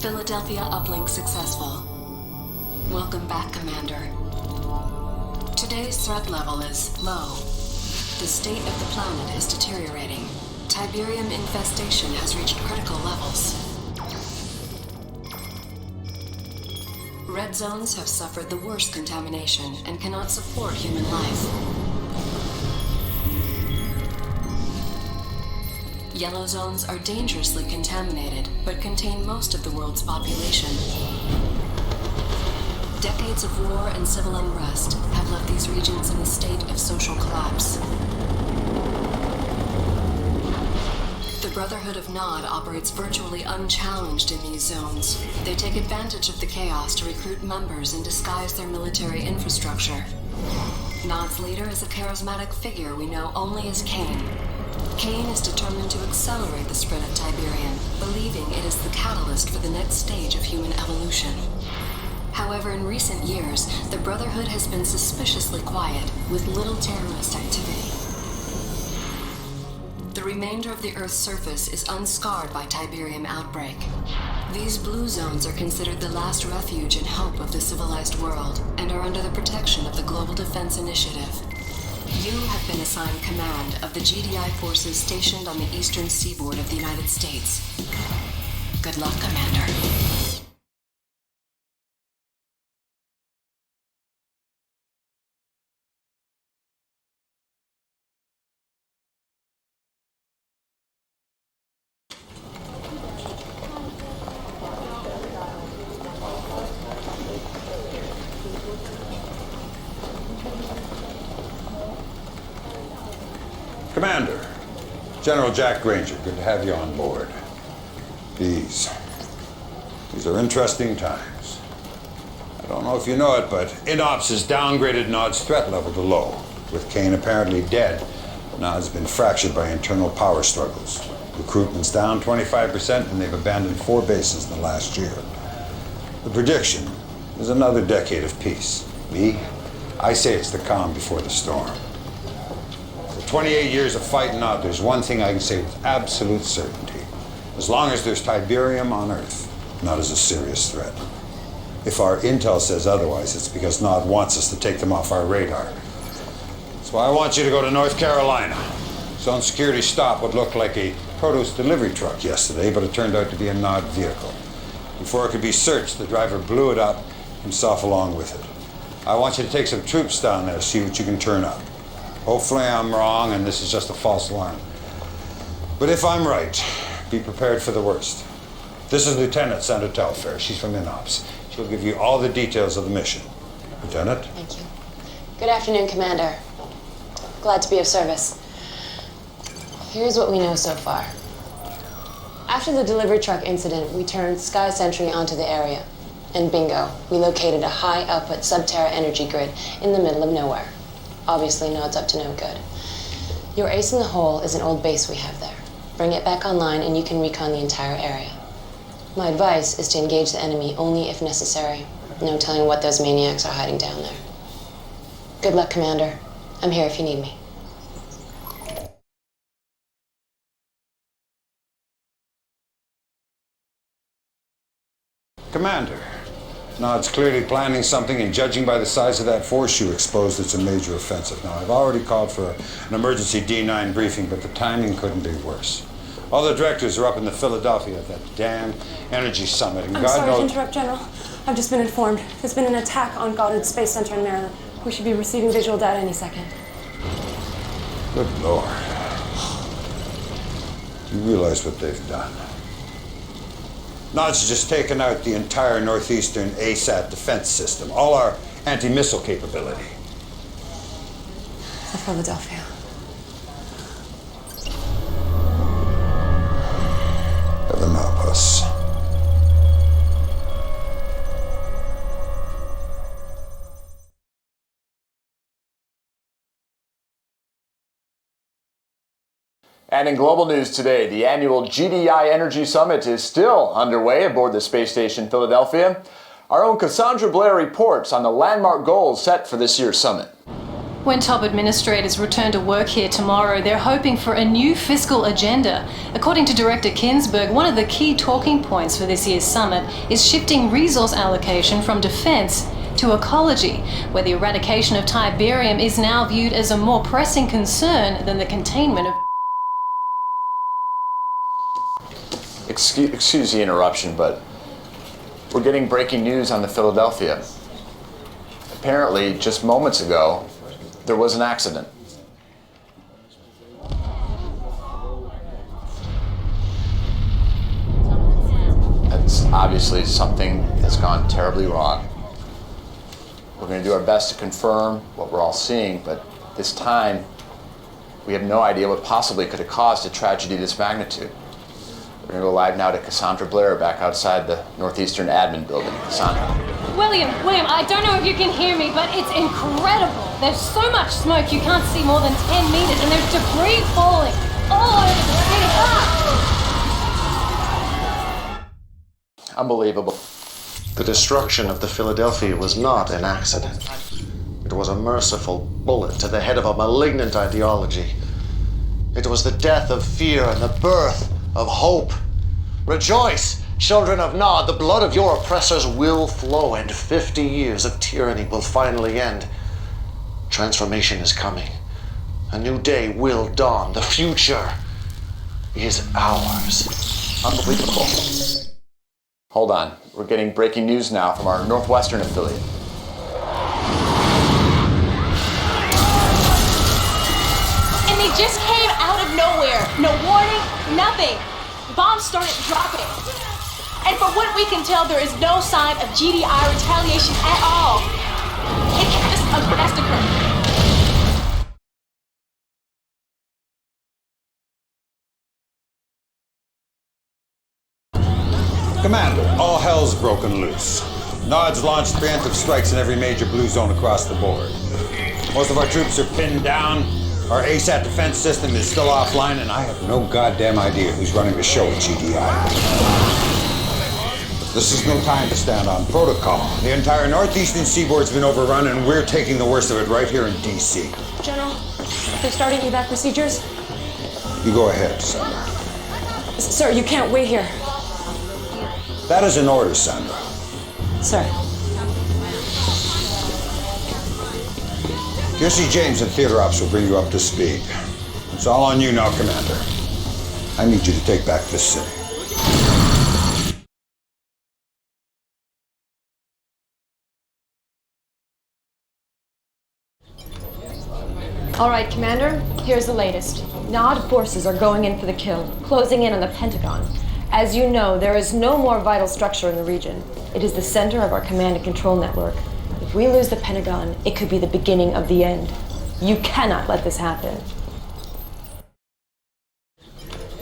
Philadelphia uplink successful. Welcome back, Commander. Today's threat level is low. The state of the planet is deteriorating. Tiberium infestation has reached critical levels. Red zones have suffered the worst contamination and cannot support human life. Yellow zones are dangerously contaminated, but contain most of the world's population. Decades of war and civil unrest have left these regions in a state of social collapse. The Brotherhood of Nod operates virtually unchallenged in these zones. They take advantage of the chaos to recruit members and disguise their military infrastructure. Nod's leader is a charismatic figure we know only as Kane. Kane is determined to accelerate the spread of Tiberium, believing it is the catalyst for the next stage of human evolution. However, in recent years, the Brotherhood has been suspiciously quiet, with little terrorist activity. The remainder of the Earth's surface is unscarred by Tiberium outbreak. These blue zones are considered the last refuge and hope of the civilized world, and are under the protection of the Global Defense Initiative. You have been assigned command of the GDI forces stationed on the eastern seaboard of the United States. Good luck, Commander. Commander, General Jack Granger, good to have you on board. These are interesting times. I don't know if you know it, but INOPS has downgraded Nod's threat level to low. With Kane apparently dead, Nod's been fractured by internal power struggles. Recruitment's down 25%, and they've abandoned 4 bases in the last year. The prediction is another decade of peace. I say it's the calm before the storm. 28 years of fighting out, there's one thing I can say with absolute certainty. As long as there's Tiberium on Earth, Nod is a serious threat. If our intel says otherwise, it's because Nod wants us to take them off our radar. That's why I want you to go to North Carolina. Zone security stop what looked like a produce delivery truck yesterday, but it turned out to be a Nod vehicle. Before it could be searched, the driver blew it up, himself along with it. I want you to take some troops down there, see what you can turn up. Hopefully I'm wrong and this is just a false alarm. But if I'm right, be prepared for the worst. This is Lieutenant Sandra Telfair. She's from INOPS. She'll give you all the details of the mission. Lieutenant? Thank you. Good afternoon, Commander. Glad to be of service. Here's what we know so far. After the delivery truck incident, we turned Sky Sentry onto the area. And bingo, we located a high-output sub-Terra energy grid in the middle of nowhere. Obviously, Nod's up to no good. Your ace in the hole is an old base we have there. Bring it back online and you can recon the entire area. My advice is to engage the enemy only if necessary. No telling what those maniacs are hiding down there. Good luck, Commander. I'm here if you need me. Commander, Nod's clearly planning something, and judging by the size of that force you exposed, it's a major offensive. Now, I've already called for an emergency D9 briefing, but the timing couldn't be worse. All the directors are up in the Philadelphia at that damn energy summit, and I'm God sorry knows... to interrupt, General. I've just been informed. There's been an attack on Goddard Space Center in Maryland. We should be receiving visual data any second. Good Lord. You realize what they've done? Nod's just taken out the entire northeastern ASAT defense system, all our anti-missile capability. For Philadelphia. Heaven help us. And in global news today, the annual GDI Energy Summit is still underway aboard the space station Philadelphia. Our own Cassandra Blair reports on the landmark goals set for this year's summit. When top administrators return to work here tomorrow, they're hoping for a new fiscal agenda. According to Director Kinsberg, one of the key talking points for this year's summit is shifting resource allocation from defense to ecology, where the eradication of Tiberium is now viewed as a more pressing concern than the containment of... Excuse the interruption, but we're getting breaking news on the Philadelphia. Apparently, just moments ago, there was an accident. That's obviously something that's gone terribly wrong. We're going to do our best to confirm what we're all seeing, but this time, we have no idea what possibly could have caused a tragedy of this magnitude. We're going to go live now to Cassandra Blair back outside the Northeastern Admin Building. Cassandra. William, I don't know if you can hear me, but it's incredible. There's so much smoke you can't see more than 10 meters, and there's debris falling all over the city. Unbelievable. The destruction of the Philadelphia was not an accident. It was a merciful bullet to the head of a malignant ideology. It was the death of fear and the birth of hope. Rejoice, children of Nod, the blood of your oppressors will flow, and 50 years of tyranny will finally end. Transformation is coming. A new day will dawn. The future is ours. Unbelievable. Hold on. We're getting breaking news now from our Northwestern affiliate. And they just came out of nowhere. No warning, nothing. Bombs started dropping. And from what we can tell, there is no sign of GDI retaliation at all. It's just a massacre. Commander, all hell's broken loose. Nod's launched preemptive strikes in every major blue zone across the board. Most of our troops are pinned down. Our ASAT defense system is still offline, and I have no goddamn idea who's running the show at GDI. This is no time to stand on protocol. The entire northeastern seaboard's been overrun, and we're taking the worst of it right here in D.C. General, they're starting evac procedures. You go ahead, Sandra. Sir, you can't wait here. That is an order, Sandra. Sir. Jesse James and Theater Ops will bring you up to speed. It's all on you now, Commander. I need you to take back this city. All right, Commander, here's the latest. Nod forces are going in for the kill, closing in on the Pentagon. As you know, there is no more vital structure in the region. It is the center of our command and control network. If we lose the Pentagon, it could be the beginning of the end. You cannot let this happen.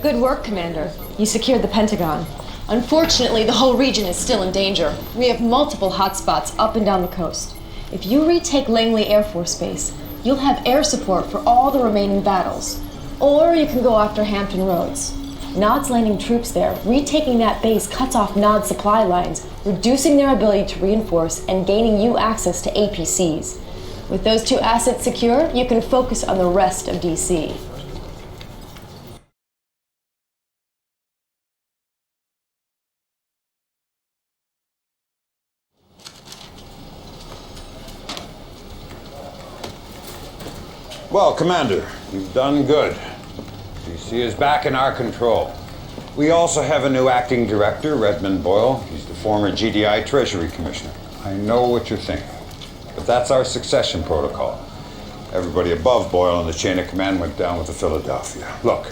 Good work, Commander. You secured the Pentagon. Unfortunately, the whole region is still in danger. We have multiple hotspots up and down the coast. If you retake Langley Air Force Base, you'll have air support for all the remaining battles. Or you can go after Hampton Roads. Nod's landing troops there. Retaking that base cuts off Nod's supply lines, reducing their ability to reinforce and gaining you access to APCs. With those two assets secure, you can focus on the rest of DC. Well, Commander, you've done good. DC is back in our control. We also have a new acting director, Redmond Boyle. He's the former GDI Treasury Commissioner. I know what you're thinking, but that's our succession protocol. Everybody above Boyle in the chain of command went down with the Philadelphia. Look,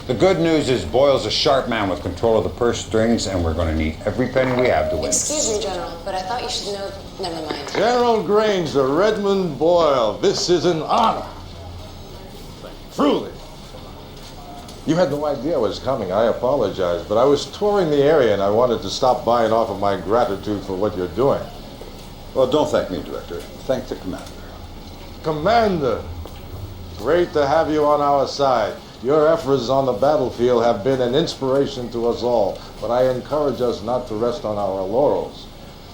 the good news is Boyle's a sharp man with control of the purse strings, and we're going to need every penny we have to win. Excuse me, General, but I thought you should know... Never mind. General Granger, Redmond Boyle, this is an honor. Truly. You had no idea I was coming. I apologize, but I was touring the area and I wanted to stop by and offer my gratitude for what you're doing. Well, don't thank me, Director. Thank the Commander. Commander, great to have you on our side. Your efforts on the battlefield have been an inspiration to us all, but I encourage us not to rest on our laurels.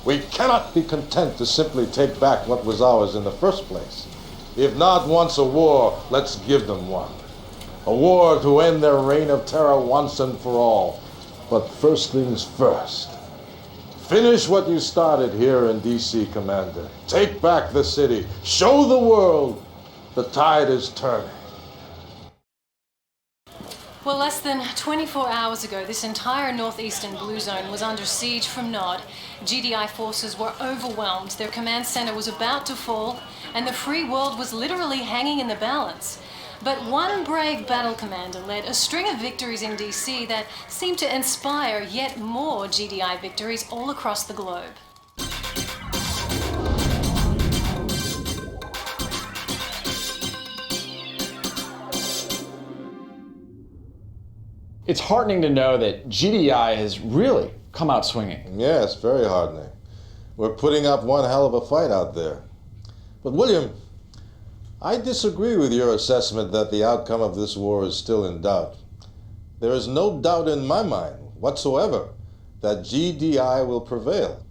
We cannot be content to simply take back what was ours in the first place. If Nod wants a war, let's give them one. A war to end their reign of terror once and for all. But first things first. Finish what you started here in D.C., Commander. Take back the city. Show the world the tide is turning. Well, less than 24 hours ago, this entire northeastern blue zone was under siege from Nod. GDI forces were overwhelmed, their command center was about to fall, and the free world was literally hanging in the balance. But one brave battle commander led a string of victories in DC that seemed to inspire yet more GDI victories all across the globe. It's heartening to know that GDI has really come out swinging. Yes, very heartening. We're putting up one hell of a fight out there. But William, I disagree with your assessment that the outcome of this war is still in doubt. There is no doubt in my mind whatsoever that GDI will prevail.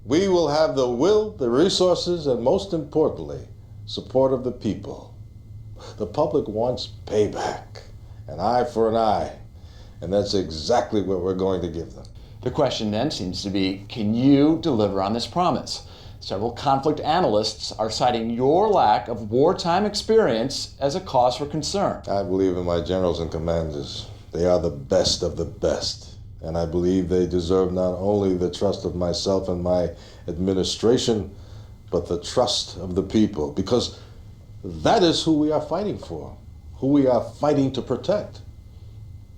We will have the will, the resources, and most importantly, support of the people. The public wants payback, an eye for an eye, and that's exactly what we're going to give them. The question then seems to be, can you deliver on this promise? Several conflict analysts are citing your lack of wartime experience as a cause for concern. I believe in my generals and commanders. They are the best of the best. And I believe they deserve not only the trust of myself and my administration, but the trust of the people. Because that is who we are fighting for, who we are fighting to protect.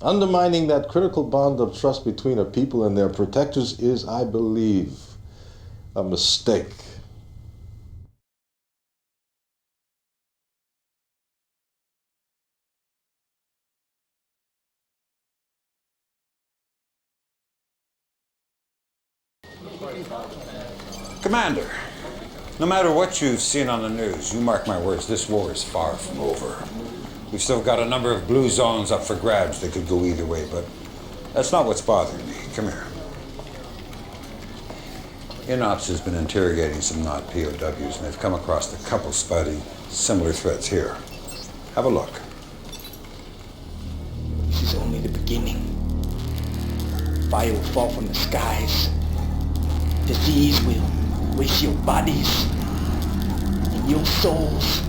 Undermining that critical bond of trust between a people and their protectors is, I believe, a mistake. Commander, no matter what you've seen on the news, you mark my words, this war is far from over. We've still got a number of blue zones up for grabs that could go either way, but that's not what's bothering me. Come here. INOPS has been interrogating some Nod POWs, and they've come across a couple spotty similar threats here. Have a look. This is only the beginning. Fire will fall from the skies. Disease will waste your bodies. And your souls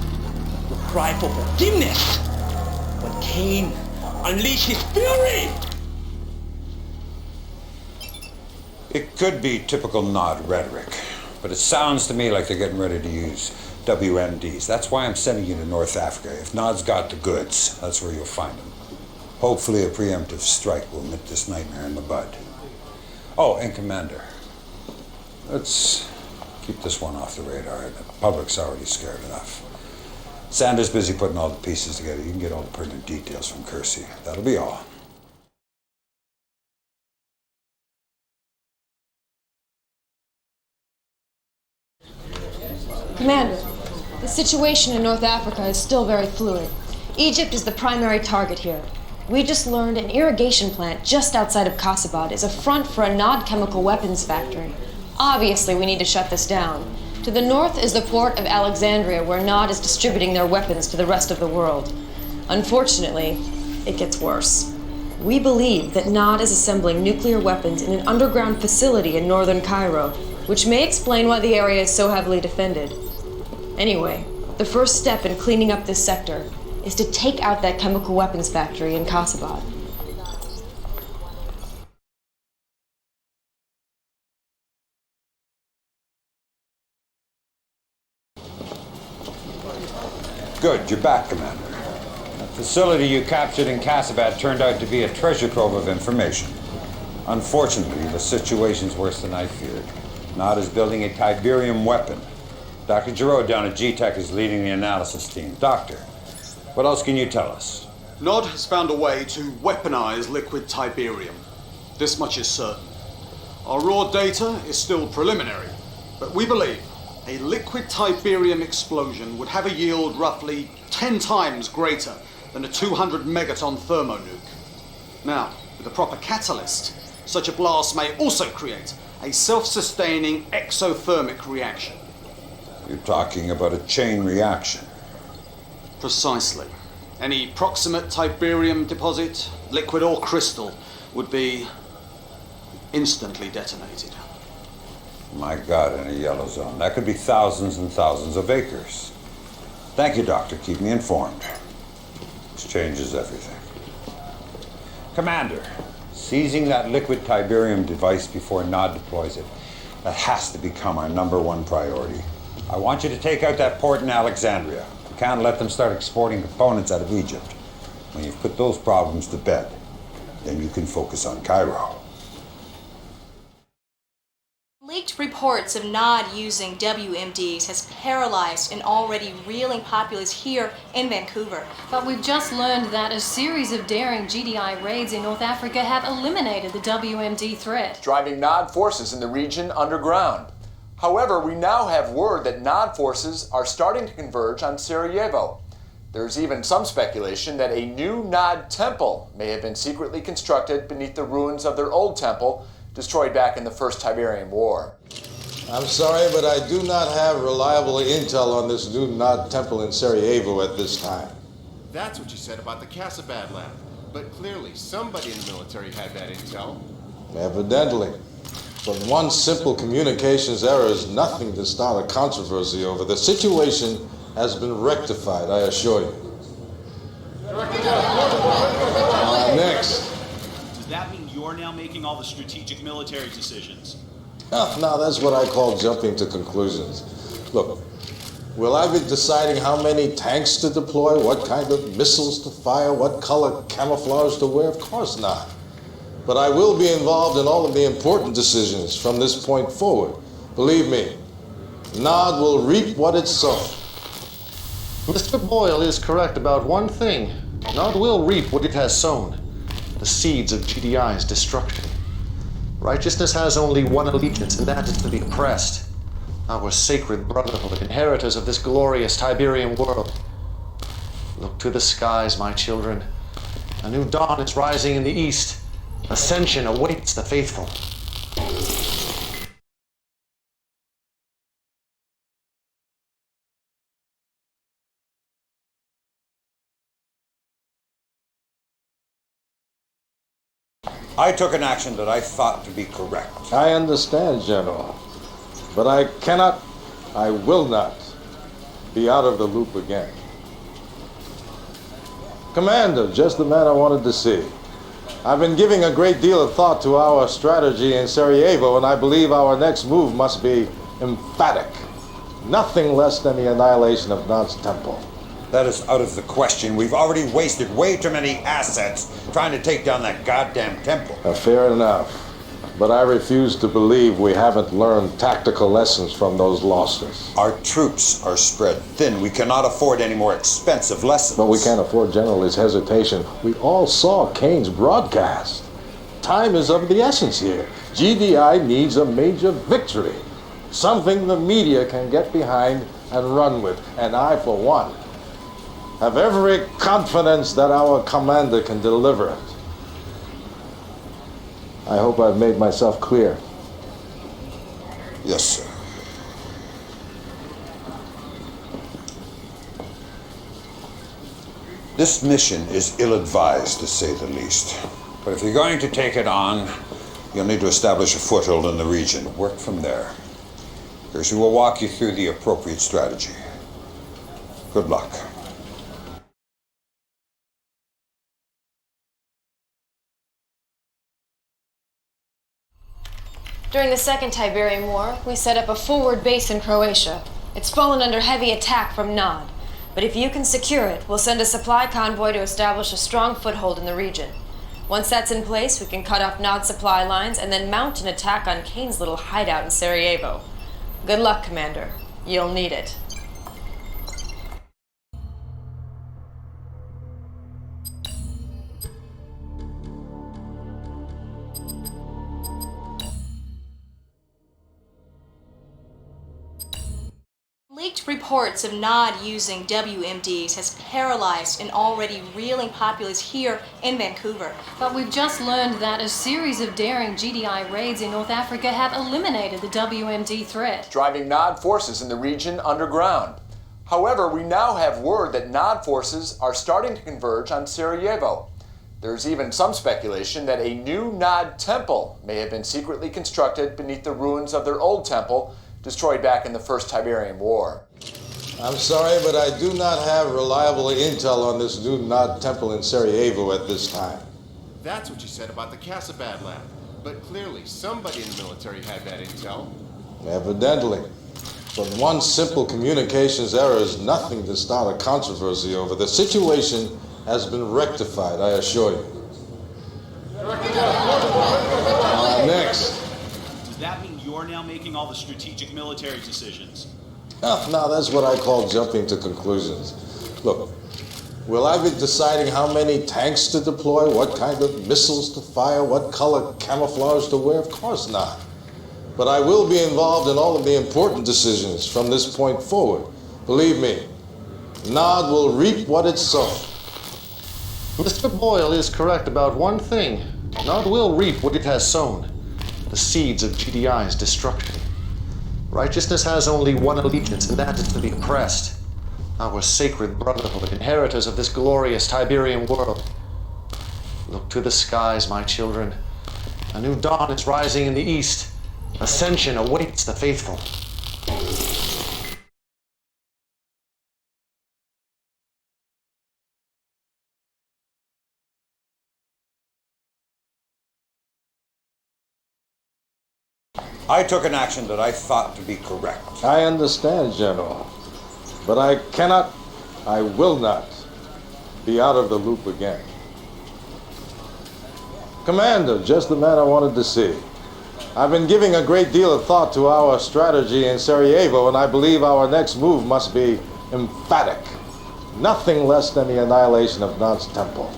will cry for forgiveness when Cain unleashed his fury. It could be typical Nod rhetoric, but it sounds to me like they're getting ready to use WMDs. That's why I'm sending you to North Africa. If Nod's got the goods, that's where you'll find them. Hopefully a preemptive strike will nip this nightmare in the bud. Oh, and Commander, let's keep this one off the radar. The public's already scared enough. Sander's busy putting all the pieces together. You can get all the pertinent details from Kersey. That'll be all. Commander, the situation in North Africa is still very fluid. Egypt is the primary target here. We just learned an irrigation plant just outside of Kasabad is a front for a Nod chemical weapons factory. Obviously, we need to shut this down. To the north is the port of Alexandria, where Nod is distributing their weapons to the rest of the world. Unfortunately, it gets worse. We believe that Nod is assembling nuclear weapons in an underground facility in northern Cairo, which may explain why the area is so heavily defended. Anyway, the first step in cleaning up this sector is to take out that chemical weapons factory in Kasabad. Good, you're back, Commander. The facility you captured in Kasabad turned out to be a treasure trove of information. Unfortunately, the situation's worse than I feared. Nod is building a Tiberium weapon. Dr. Giroux down at G-Tech is leading the analysis team. Doctor, what else can you tell us? Nod has found a way to weaponize liquid Tiberium. This much is certain. Our raw data is still preliminary, but we believe a liquid Tiberium explosion would have a yield roughly 10 times greater than a 200 megaton thermonuke. Now, with a proper catalyst, such a blast may also create a self-sustaining exothermic reaction. You're talking about a chain reaction. Precisely. Any proximate Tiberium deposit, liquid or crystal, would be instantly detonated. My God, in a yellow zone. That could be thousands and thousands of acres. Thank you, Doctor. Keep me informed. This changes everything. Commander, seizing that liquid Tiberium device before Nod deploys it, that has to become our #1 priority. I want you to take out that port in Alexandria. We can't let them start exporting components out of Egypt. When you've put those problems to bed, then you can focus on Cairo. Leaked reports of Nod using WMDs has paralyzed an already reeling populace here in Vancouver. But we've just learned that a series of daring GDI raids in North Africa have eliminated the WMD threat, driving Nod forces in the region underground. However, we now have word that Nod forces are starting to converge on Sarajevo. There's even some speculation that a new Nod temple may have been secretly constructed beneath the ruins of their old temple, destroyed back in the First Tiberium War. I'm sorry, but I do not have reliable intel on this new Nod temple in Sarajevo at this time. That's what you said about the Casabad lab. But clearly, somebody in the military had that intel. Evidently. But one simple communications error is nothing to start a controversy over. The situation has been rectified, I assure you. Next. Does that mean you're now making all the strategic military decisions? Now that's what I call jumping to conclusions. Look, will I be deciding how many tanks to deploy, what kind of missiles to fire, what color camouflage to wear? Of course not. But I will be involved in all of the important decisions from this point forward. Believe me, Nod will reap what it's sown. Mr. Boyle is correct about one thing. Nod will reap what it has sown. The seeds of GDI's destruction. Righteousness has only one allegiance, and that is to the oppressed. Our sacred brotherhood, inheritors of this glorious Tiberium world. Look to the skies, my children. A new dawn is rising in the east. Ascension awaits the faithful. I took an action that I thought to be correct. I understand, General. But I cannot, I will not, be out of the loop again. Commander, just the man I wanted to see. I've been giving a great deal of thought to our strategy in Sarajevo, and I believe our next move must be emphatic. Nothing less than the annihilation of Nod's temple. That is out of the question. We've already wasted way too many assets trying to take down that goddamn temple. Fair enough. But I refuse to believe we haven't learned tactical lessons from those losses. Our troops are spread thin. We cannot afford any more expensive lessons. But we can't afford General's hesitation. We all saw Kane's broadcast. Time is of the essence here. GDI needs a major victory. Something the media can get behind and run with. And I, for one, have every confidence that our commander can deliver it. I hope I've made myself clear. Yes, sir. This mission is ill-advised, to say the least. But if you're going to take it on, you'll need to establish a foothold in the region. Work from there. Gershie will walk you through the appropriate strategy. Good luck. During the Second Tiberium War, we set up a forward base in Croatia. It's fallen under heavy attack from Nod. But if you can secure it, we'll send a supply convoy to establish a strong foothold in the region. Once that's in place, we can cut off Nod's supply lines and then mount an attack on Kane's little hideout in Sarajevo. Good luck, Commander. You'll need it. Leaked reports of Nod using WMDs has paralyzed an already reeling populace here in Vancouver. But we've just learned that a series of daring GDI raids in North Africa have eliminated the WMD threat, driving Nod forces in the region underground. However, we now have word that Nod forces are starting to converge on Sarajevo. There's even some speculation that a new Nod temple may have been secretly constructed beneath the ruins of their old temple, destroyed back in the First Tiberium War. I'm sorry, but I do not have reliable intel on this new Nod temple in Sarajevo at this time. That's what you said about the Casabad lab. But clearly, somebody in the military had that intel. Evidently. But one simple communications error is nothing to start a controversy over. The situation has been rectified, I assure you. Next. Does that mean you're now making all the strategic military decisions? Now that's what I call jumping to conclusions. Look, will I be deciding how many tanks to deploy, what kind of missiles to fire, what color camouflage to wear? Of course not. But I will be involved in all of the important decisions from this point forward. Believe me, Nod will reap what it's sown. Mr. Boyle is correct about one thing. Nod will reap what it has sown. The seeds of GDI's destruction. Righteousness has only one allegiance, and that is to the oppressed. Our sacred brotherhood, inheritors of this glorious Tiberium world. Look to the skies, my children. A new dawn is rising in the east. Ascension awaits the faithful. I took an action that I thought to be correct. I understand, General. But I will not be out of the loop again. Commander, just the man I wanted to see. I've been giving a great deal of thought to our strategy in Sarajevo, and I believe our next move must be emphatic. Nothing less than the annihilation of Nod's temple.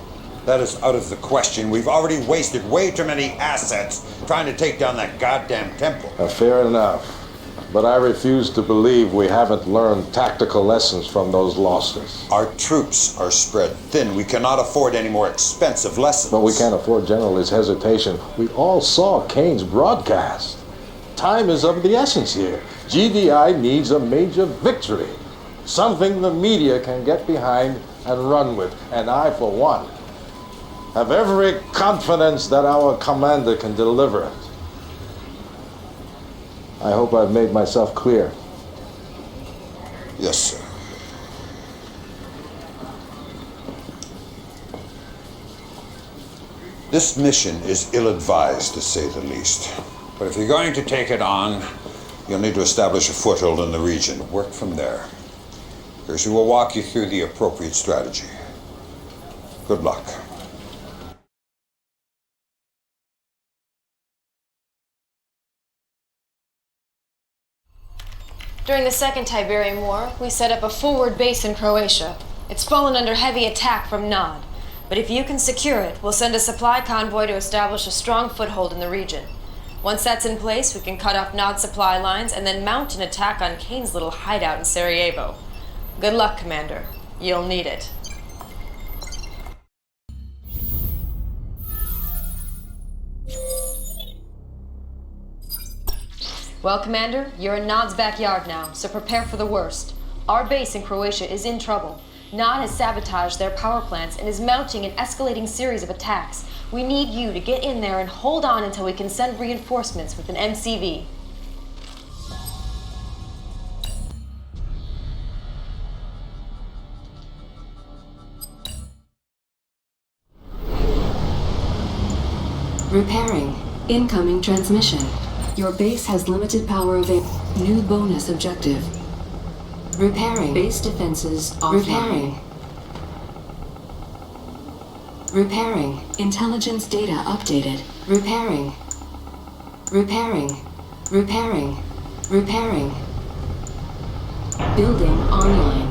That is out of the question. We've already wasted way too many assets trying to take down that goddamn temple. Fair enough. But I refuse to believe we haven't learned tactical lessons from those losses. Our troops are spread thin. We cannot afford any more expensive lessons. But we can't afford General's hesitation. We all saw Kane's broadcast. Time is of the essence here. GDI needs a major victory. Something the media can get behind and run with. And I, for one, have every confidence that our commander can deliver it. I hope I've made myself clear. Yes, sir. This mission is ill-advised, to say the least. But if you're going to take it on, you'll need to establish a foothold in the region. Work from there. Percy will walk you through the appropriate strategy. Good luck. During the Second Tiberium War, we set up a forward base in Croatia. It's fallen under heavy attack from Nod. But if you can secure it, we'll send a supply convoy to establish a strong foothold in the region. Once that's in place, we can cut off Nod's supply lines and then mount an attack on Kane's little hideout in Sarajevo. Good luck, Commander. You'll need it. Well, Commander, you're in Nod's backyard now, so prepare for the worst. Our base in Croatia is in trouble. Nod has sabotaged their power plants and is mounting an escalating series of attacks. We need you to get in there and hold on until we can send reinforcements with an MCV. Repairing. Incoming transmission. Your base has limited power available. New bonus objective. Repairing. Base defenses offline. Repairing. Intelligence data updated. Repairing. Repairing. Repairing. Repairing. Building online.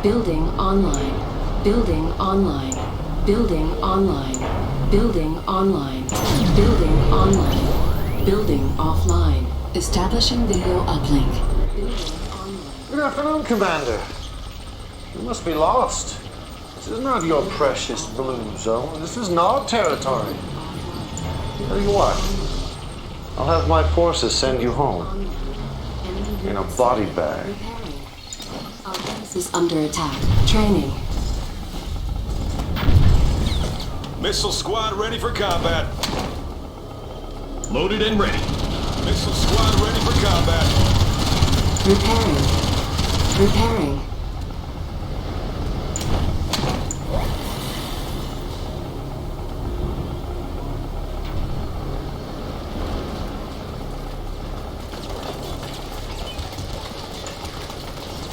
Building online. Building online. Building online. Building online. Building online. Building offline. Establishing video uplink. Good afternoon, Commander. You must be lost. This is not your precious blue zone. This is Nod territory. Tell you what, I'll have my forces send you home in a body bag. base is under attack. Training. Missile squad ready for combat. Loaded and ready. Missile squad ready for combat. Repairing. Repairing.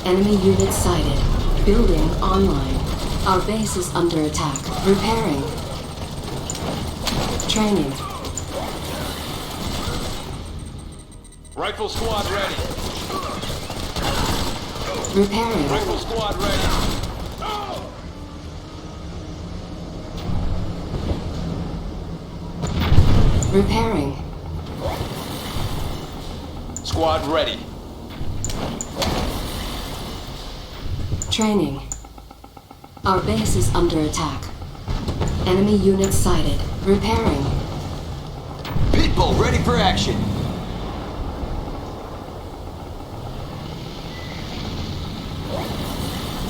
Enemy unit sighted. Building online. Our base is under attack. Repairing. Training. Rifle squad ready. Repairing. Rifle squad ready. Repairing. Squad ready. Training. Our base is under attack. Enemy unit sighted. Repairing. Pitbull ready for action.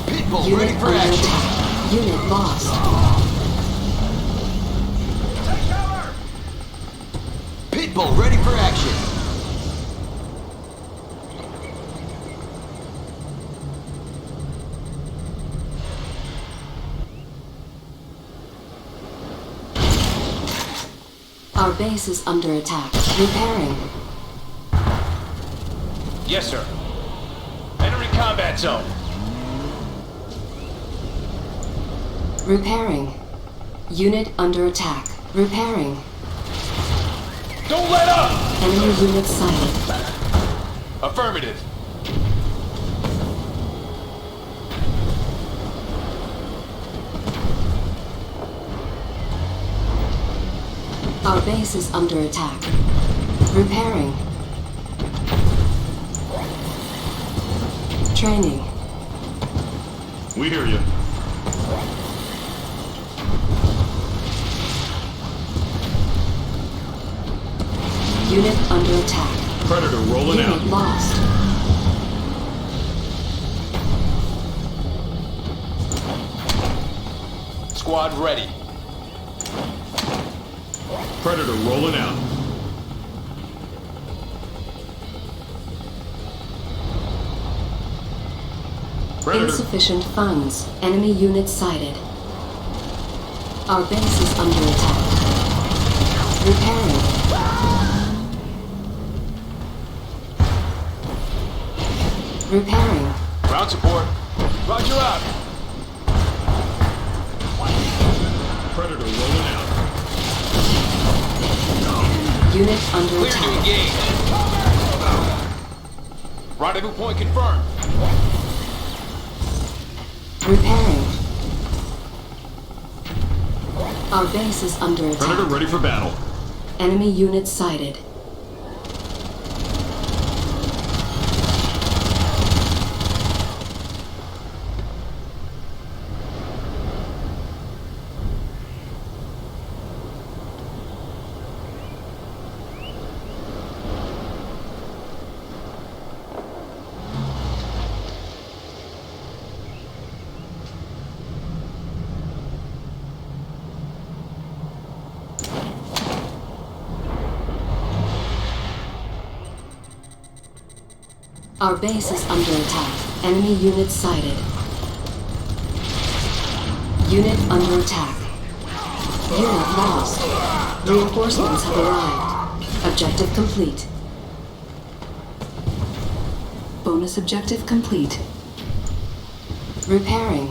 Pitbull Unit ready for under action. attack. Unit lost. Pitbull ready for action. Our base is under attack. Repairing. Yes, sir. Entering combat zone. Repairing. Unit under attack. Repairing. Don't let up! Enemy unit sighted. Affirmative. Our base is under attack. Repairing. Training. We hear you. Unit under attack. Predator rolling Unit out. lost. Squad ready. Predator rolling out. Predator. Insufficient funds. Enemy unit sighted. Our base is under attack. Repairing. Repairing. Ground support. Roger out. Predator rolling out. Unit under Clear attack. to engage. Rendezvous point confirmed. Repairing. Our base is under attack. Predator ready for battle. Enemy unit sighted. Our base is under attack. Enemy unit sighted. Unit under attack. Unit lost. Reinforcements have arrived. Objective complete. Bonus objective complete. Repairing.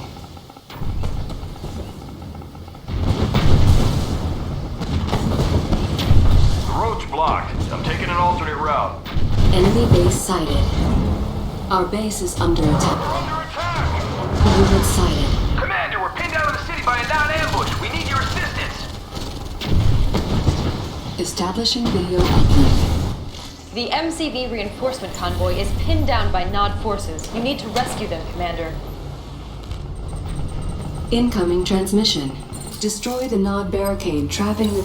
Road's blocked. I'm taking an alternate route. Enemy base sighted. Our base is under attack. Unit sighted. Commander, we're pinned out of the city by a non-ambush. We need your assistance. Establishing video uplink. The MCV reinforcement convoy is pinned down by Nod forces. You need to rescue them, Commander. Incoming transmission. Destroy the Nod barricade trapping the...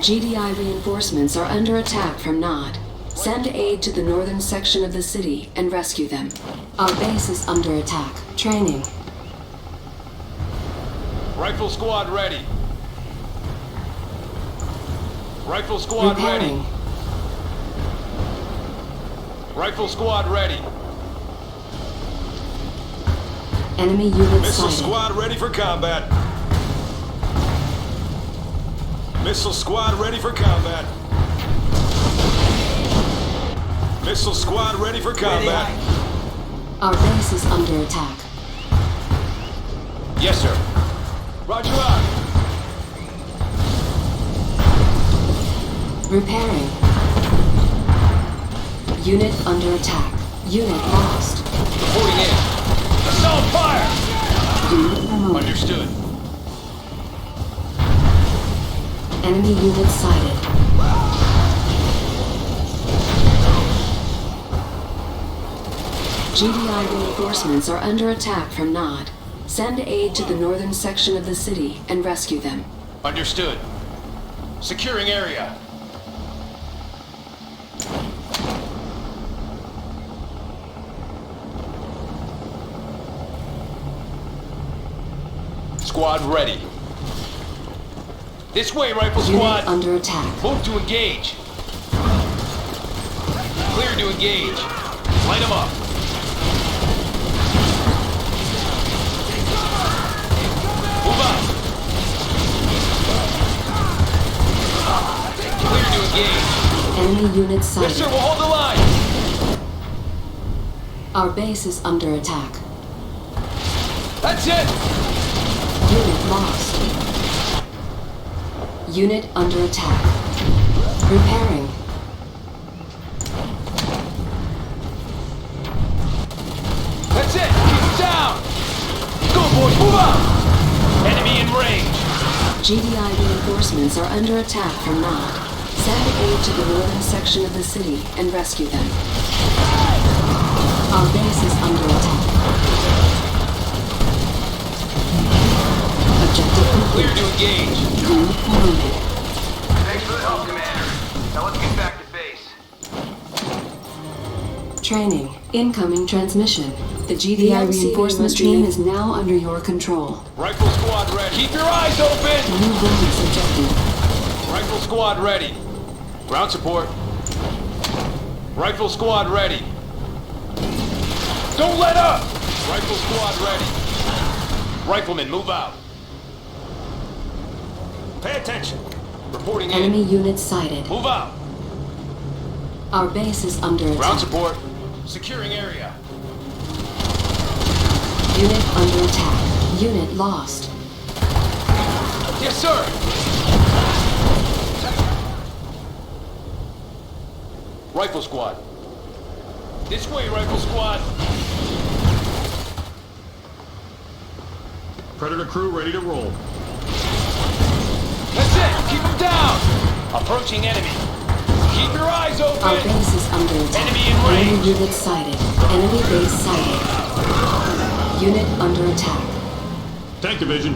GDI reinforcements are under attack from Nod. Send aid to the northern section of the city and rescue them. Our base is under attack. Training. Rifle squad ready. Rifle squad Repairing. ready. Rifle squad ready. Enemy unit Missile sighted. squad ready for combat. Missile squad ready for combat. Missile squad ready for combat. Our base is under attack. Yes, sir. Roger out. Repairing. Unit under attack. Unit lost. Reporting in. Assault fire! Unit promoted. Understood. Enemy unit sighted. GDI reinforcements are under attack from Nod. Send aid to the northern section of the city and rescue them. Understood. Securing area. Squad ready. This way, rifle squad. Unit under attack. Move to engage. Clear to engage. Light them up. Move up. Clear to engage. Enemy unit sighted. Yes, sir. We'll hold the line. Our base is under attack. That's it. Unit lost. Unit under attack. Repairing. That's it. Keep them down. Go, boys. Move up. Enemy in range. GDI reinforcements are under attack from Nod. Send aid to the northern section of the city and rescue them. Our base is under attack. Objective Clear complete. to engage. Unit promoted. Thanks for the help, Commander. Now let's get back to base. Training. Incoming transmission. The GDI reinforcement team is now under your control. Rifle squad ready. Keep your eyes open. New bonus objective. Rifle squad ready. Ground support. Rifle squad ready. Don't let up! Rifle squad ready. Riflemen, move out. Pay attention. Reporting in. Enemy unit sighted. Move out. Our base is under Ground attack. support. Securing area. Unit under attack. Unit lost. Yes, sir. Rifle squad. This way, rifle squad. Predator crew ready to roll. That's it. Keep them down. Approaching enemy. Keep your eyes open. Our base is under attack. Enemy in range. Enemy unit sighted. Enemy base sighted. Unit under attack. Tank division.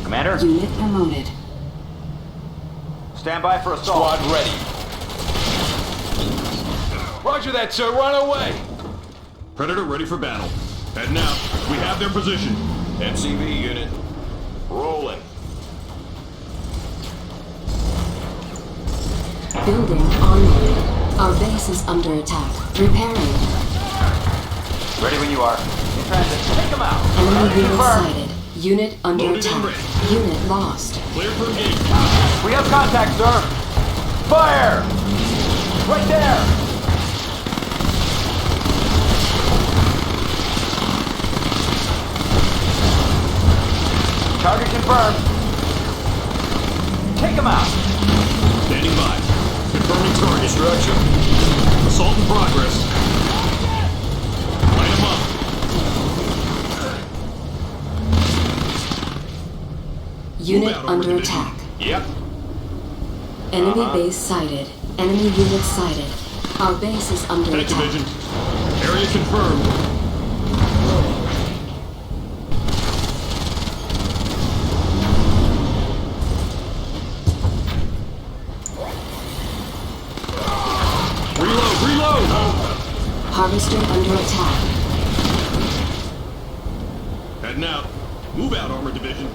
Commander, Unit promoted. stand by for assault. Squad ready. Roger that, sir. Run away. Predator ready for battle. Heading out. We have their position. MCV unit. Rolling. Building online. Our base is under attack. Repairing. Ready when you are. In transit. Take them out. Enemy unit Confirmed. sighted. Unit under Loaded and attack. ready. Unit lost. Clear for engagement. We have contact, sir. Fire! Right there. Target confirmed. Take them out. Standing by. Confirming target. Structure. Assault in progress. Light them up. Unit out, under Overdivision. attack. Yep. Enemy base sighted. Enemy unit sighted. Our base is under Tank attack. division. Area confirmed. under attack. Heading out. Move out, Armored Division.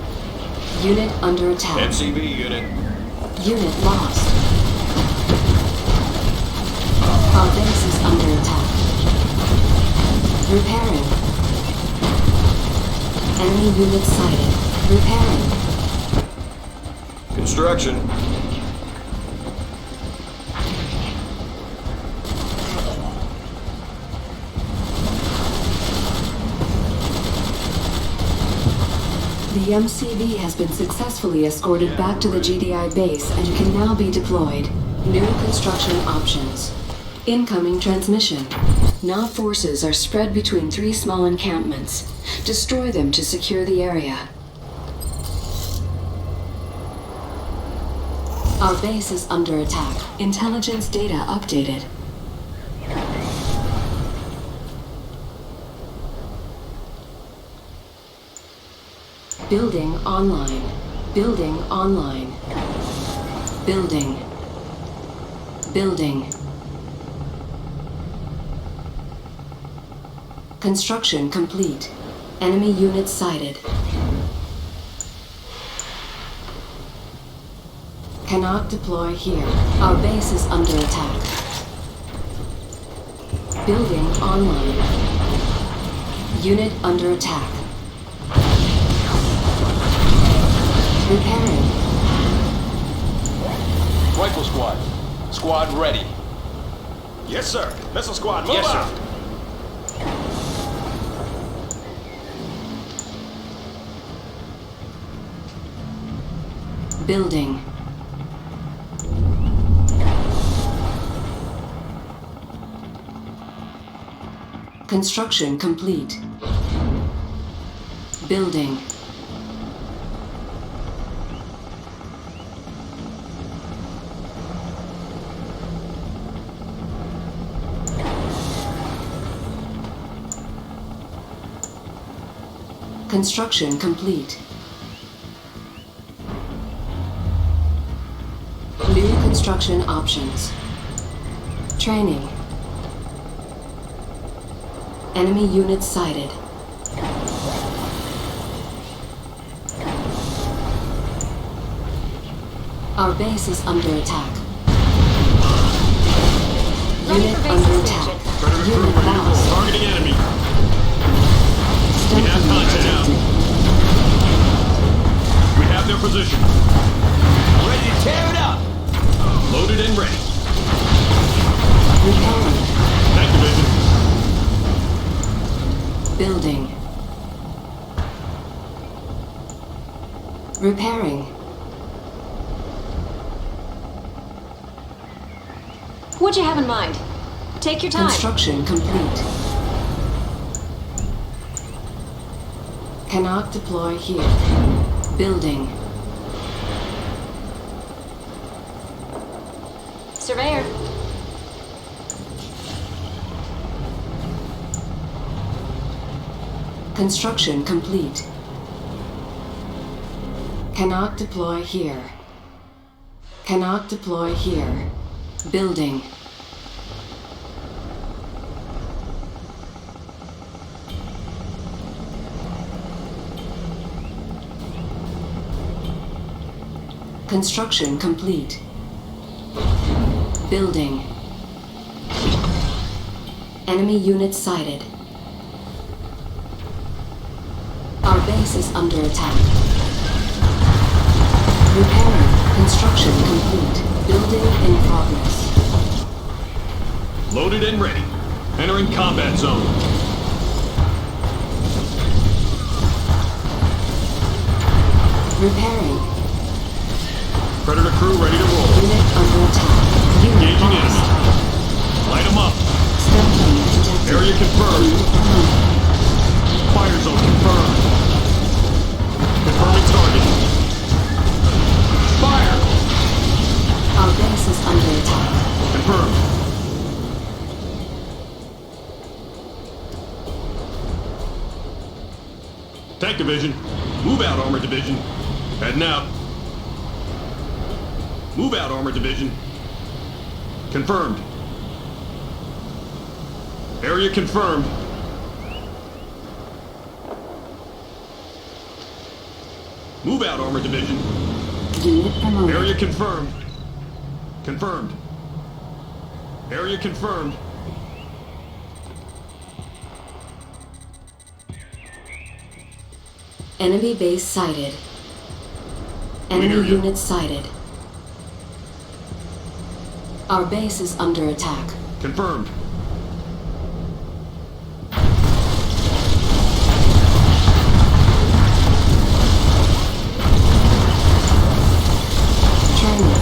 Unit under attack. MCV unit. Unit lost. Our base is under attack. Repairing. Enemy unit sighted. Repairing. Construction. The MCV has been successfully escorted back to the GDI base and can now be deployed. New construction options. Incoming transmission. Nod forces are spread between 3 small encampments. Destroy them to secure the area. Our base is under attack. Intelligence data updated. Building online. Building online. Building. Building. Construction complete. Enemy units sighted. Cannot deploy here. Our base is under attack. Building online. Unit under attack. Repairing. Rifle squad. Squad ready. Yes, sir. Missile squad, move Yes, sir. out. Building. Construction complete. Building. Construction complete. New construction options. Training. Enemy units sighted. Our base is under attack. Unit under attack. Unit lost. Targeting enemy. We have contact now. We have their position. Ready to tear it up. Loaded and ready. Repairing. Tank division. Building. Repairing. What'd you have in mind? Take your time. Construction complete. Cannot deploy here. Building. Surveyor. Construction complete. Cannot deploy here. Cannot deploy here. Building. Construction complete. Building. Enemy units sighted. Our base is under attack. Repairing. Construction complete. Building in progress. Loaded and ready. Entering combat zone. Repairing. Predator crew ready to roll. Unit under attack. Unit Engaging lost. enemy. Light them up. Stun plane detected. Area confirmed. Fire zone confirmed. Confirming target. Fire! Our base is under attack. Confirmed. Tank division. Move out, Armored Division. Heading out. Move out, Armored Division. Confirmed. Area confirmed. Move out, Armor Division. Unit promoted. Area confirmed. Confirmed. Area confirmed. Enemy base sighted. Enemy unit sighted. Our base is under attack. Confirmed. Training.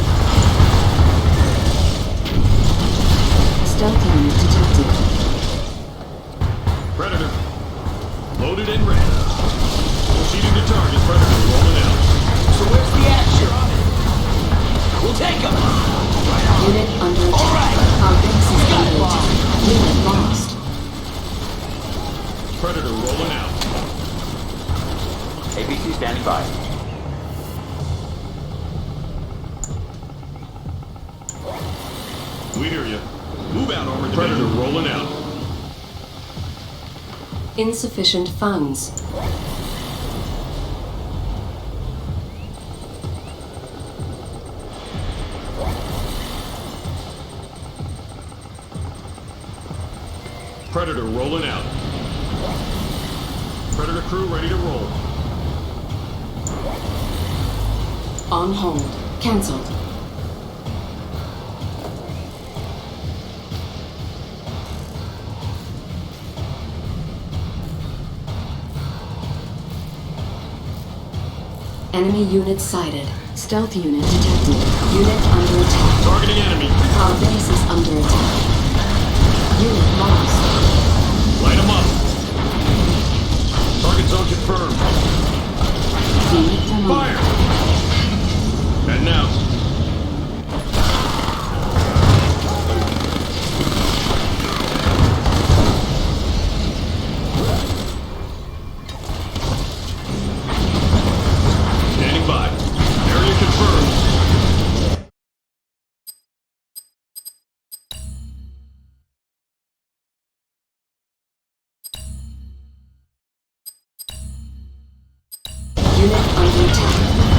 Stealth unit detected. Predator. Loaded and ready. Proceeding to target. Predator rolling out. So where's the action? We'll take him. Unit under attack. Alright. Our base is under attack. Unit lost. Predator rolling out. ABC standing by. We hear you. Move out, Armor Division. Predator rolling out. Insufficient funds. Predator rolling out. Predator crew ready to roll. On hold. Cancelled. Enemy unit sighted. Stealth unit detected. Unit under attack. Targeting enemy. Our base is under attack. Unit lost. Light them up. Target zone confirmed. Unit promoted. Fire! And now. Standing by. Area confirmed. Unit under attack.